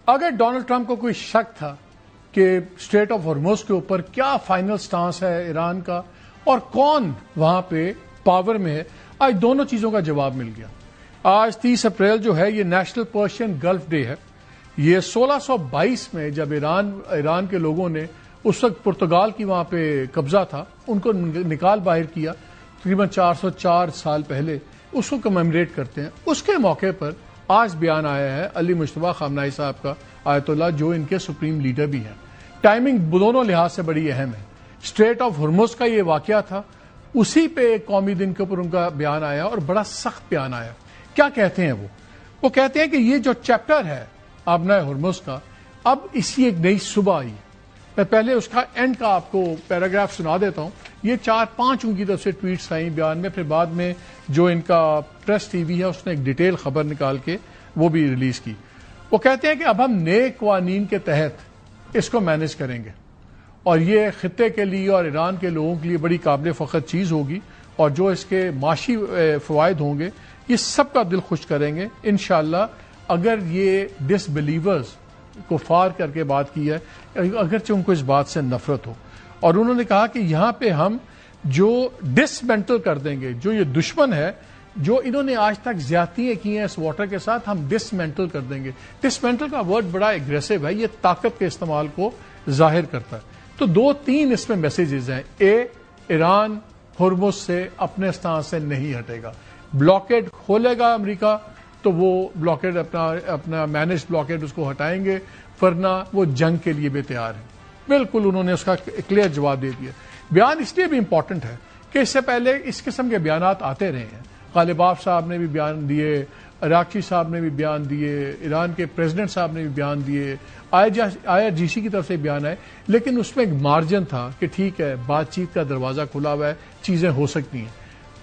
اگر Donald Trump کو کوئی شک تھا کہ اسٹریٹ آف ہرمز کے اوپر کیا فائنل سٹانس ہے ایران کا اور کون وہاں پہ پاور میں ہے، آج دونوں چیزوں کا جواب مل گیا۔ آج 30 اپریل جو ہے یہ نیشنل پرشین گلف ڈے ہے۔ یہ 1622 میں جب ایران کے لوگوں نے اس وقت پرتگال کی وہاں پہ قبضہ تھا، ان کو نکال باہر کیا تقریباً 404 سال پہلے، اس کو کمیموریٹ کرتے ہیں۔ اس کے موقع پر آج بیان آیا ہے علی مجتبیٰ خامنہئی صاحب کا، آیت اللہ، جو ان کے سپریم لیڈر بھی ہیں۔ ٹائمنگ دونوں لحاظ سے بڑی اہم ہے۔ اسٹریٹ آف ہرمز کا یہ واقعہ تھا، اسی پہ قومی دن کے اوپر ان کا بیان آیا اور بڑا سخت بیان آیا۔ کیا کہتے ہیں وہ کہتے ہیں کہ یہ جو چیپٹر ہے آبنائے ہرمز کا، اب اسی ایک نئی صبح آئی۔ میں پہلے اس کا اینڈ کا آپ کو پیراگراف سنا دیتا ہوں۔ یہ 4-5 ان کی طرف سے ٹویٹس آئیں بیان میں، پھر بعد میں جو ان کا پریس ٹی وی ہے اس نے ایک ڈیٹیل خبر نکال کے وہ بھی ریلیز کی۔ وہ کہتے ہیں کہ اب ہم نئے قوانین کے تحت اس کو مینج کریں گے اور یہ خطے کے لیے اور ایران کے لوگوں کے لیے بڑی قابل فخر چیز ہوگی، اور جو اس کے معاشی فوائد ہوں گے یہ سب کا دل خوش کریں گے انشاءاللہ۔ اگر یہ ڈس بلیورز کفار کر کے بات کی ہے، اگرچہ ان کو اس بات سے نفرت ہو، اور انہوں نے کہا کہ یہاں پہ ہم جو ڈسمینٹل کر دیں گے، جو یہ دشمن ہے، جو انہوں نے آج تک زیادتیاں کی ہیں اس واٹر کے ساتھ، ہم ڈسمینٹل کر دیں گے۔ ڈسمینٹل کا ورڈ بڑا ایگریسو ہے، یہ طاقت کے استعمال کو ظاہر کرتا ہے۔ تو 2-3 اس میں میسیجز ہیں۔ ایران ہرمز سے اپنے استعمال سے نہیں ہٹے گا۔ بلاکیڈ کھولے گا امریکہ تو وہ بلاکیڈ اپنا مینج بلاکیڈ اس کو ہٹائیں گے، ورنہ وہ جنگ کے لیے بھی تیار ہیں۔ بالکل انہوں نے اس کا کلیئر جواب دے دیا۔ بیان اس لیے بھی امپورٹنٹ ہے کہ اس سے پہلے اس قسم کے بیانات آتے رہے ہیں۔ غالباف صاحب نے بھی بیان دیے، عراقچی صاحب نے بھی بیان دیے، ایران کے پریزیڈنٹ صاحب نے بھی بیان دیے، IRGC کی طرف سے بیان آئے، لیکن اس میں ایک مارجن تھا کہ ٹھیک ہے، بات چیت کا دروازہ کھلا ہوا ہے، چیزیں ہو سکتی ہیں۔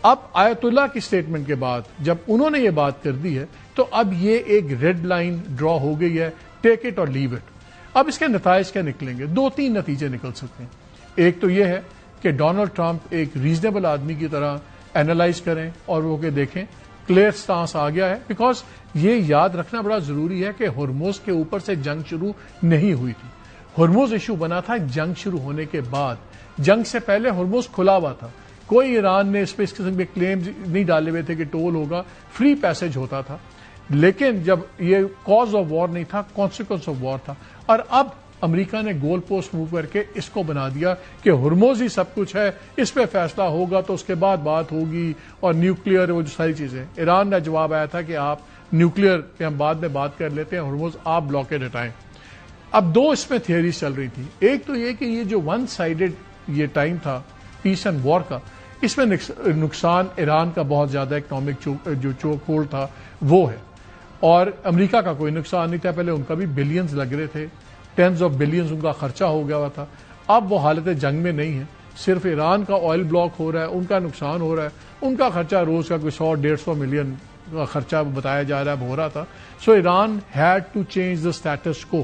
اب آیت اللہ کی سٹیٹمنٹ کے بعد جب انہوں نے یہ بات کر دی ہے تو اب یہ ایک ریڈ لائن ڈرا ہو گئی ہے، ٹیک اٹ اور لیو اٹ۔ اب اس کے نتائج کیا نکلیں گے؟ 2-3 نتیجے نکل سکتے ہیں۔ ایک تو یہ ہے کہ ڈونلڈ ٹرمپ ایک ریزنیبل آدمی کی طرح اینالائز کریں اور وہ کہ دیکھیں کلیئر سٹانس آ گیا ہے، بیکاز یہ یاد رکھنا بڑا ضروری ہے کہ ہرمز کے اوپر سے جنگ شروع نہیں ہوئی تھی۔ ہرمز ایشو بنا تھا جنگ شروع ہونے کے بعد۔ جنگ سے پہلے ہرمز کھلا ہوا تھا، کوئی ایران نے اس پہ اس قسم کے کلیم نہیں ڈالے ہوئے تھے کہ ٹول ہوگا، فری پیسج ہوتا تھا۔ لیکن جب یہ کاز آف وار نہیں تھا، کانسیکوینس آف وار تھا، اور اب امریکہ نے گول پوسٹ موو کر کے اس کو بنا دیا کہ ہرمز ہی سب کچھ ہے، اس پہ فیصلہ ہوگا تو اس کے بعد بات ہوگی، اور نیوکلیئر وہ جو ساری چیزیں۔ ایران کا جواب آیا تھا کہ آپ نیوکلیئر پہ ہم بعد میں بات کر لیتے ہیں، ہرمز آپ بلاکیڈ ہٹائیں۔ اب 2 اس میں تھیوریز چل رہی تھی۔ ایک تو یہ کہ یہ جو ون سائیڈڈ یہ ٹائم تھا پیس اینڈ وار کا، اس میں نقصان ایران کا بہت زیادہ اکنامک جو چوک ہولڈ تھا وہ ہے، اور امریکہ کا کوئی نقصان نہیں تھا۔ پہلے ان کا بھی بلینز لگ رہے تھے، 10s آف بلینز ان کا خرچہ ہو گیا ہوا تھا۔ اب وہ حالت جنگ میں نہیں ہے، صرف ایران کا آئل بلاک ہو رہا ہے، ان کا نقصان ہو رہا ہے، ان کا خرچہ روز کا کوئی 100-150 ملین کا خرچہ بتایا جا رہا ہے ہو رہا تھا۔ So Iran had to change the status quo.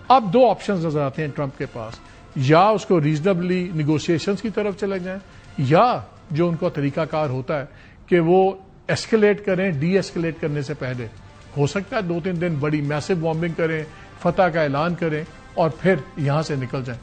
اب 2 آپشنز نظر آتے ہیں ٹرمپ کے پاس، یا اس کو ریزنیبلی نیگوشیشنز کی طرف چلے جائیں، یا جو ان کا طریقہ کار ہوتا ہے کہ وہ ایسکیلیٹ کریں ڈی ایسکیلیٹ کرنے سے پہلے۔ ہو سکتا ہے 2-3 دن بڑی میسو بامبنگ کریں، فتح کا اعلان کریں اور پھر یہاں سے نکل جائیں۔